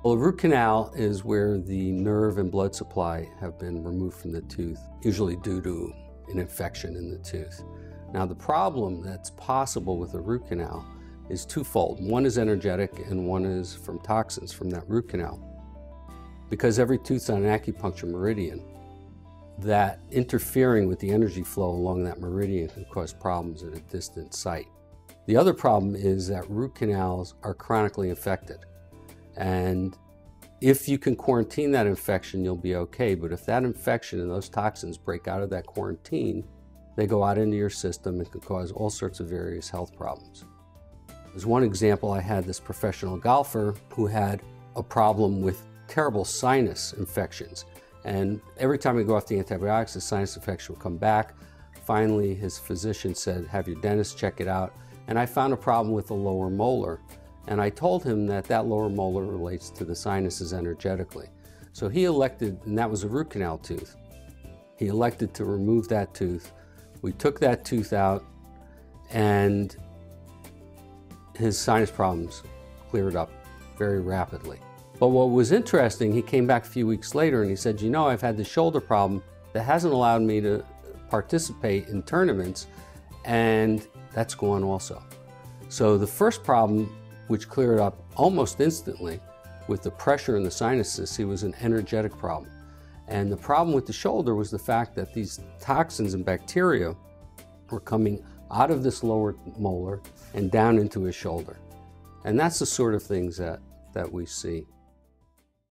Well, a root canal is where the nerve and blood supply have been removed from the tooth, usually due to an infection in the tooth. Now, the problem that's possible with a root canal is twofold. One is energetic and one is from toxins from that root canal. Because every tooth's on an acupuncture meridian, that interfering with the energy flow along that meridian can cause problems at a distant site. The other problem is that root canals are chronically infected. And if you can quarantine that infection, you'll be okay. But if that infection and those toxins break out of that quarantine, they go out into your system and can cause all sorts of various health problems. There's one example. I had this professional golfer who had a problem with terrible sinus infections. And every time he go off the antibiotics, the sinus infection would come back. Finally, his physician said, have your dentist check it out. And I found a problem with the lower molar. And I told him that that lower molar relates to the sinuses energetically. So he elected, and that was a root canal tooth. He elected to remove that tooth. We took that tooth out, and his sinus problems cleared up very rapidly. But what was interesting, he came back a few weeks later and he said, you know, I've had this shoulder problem that hasn't allowed me to participate in tournaments, and that's gone also. So the first problem, which cleared up almost instantly with the pressure in the sinuses, it was an energetic problem. And the problem with the shoulder was the fact that these toxins and bacteria were coming out of this lower molar and down into his shoulder. And that's the sort of things that we see.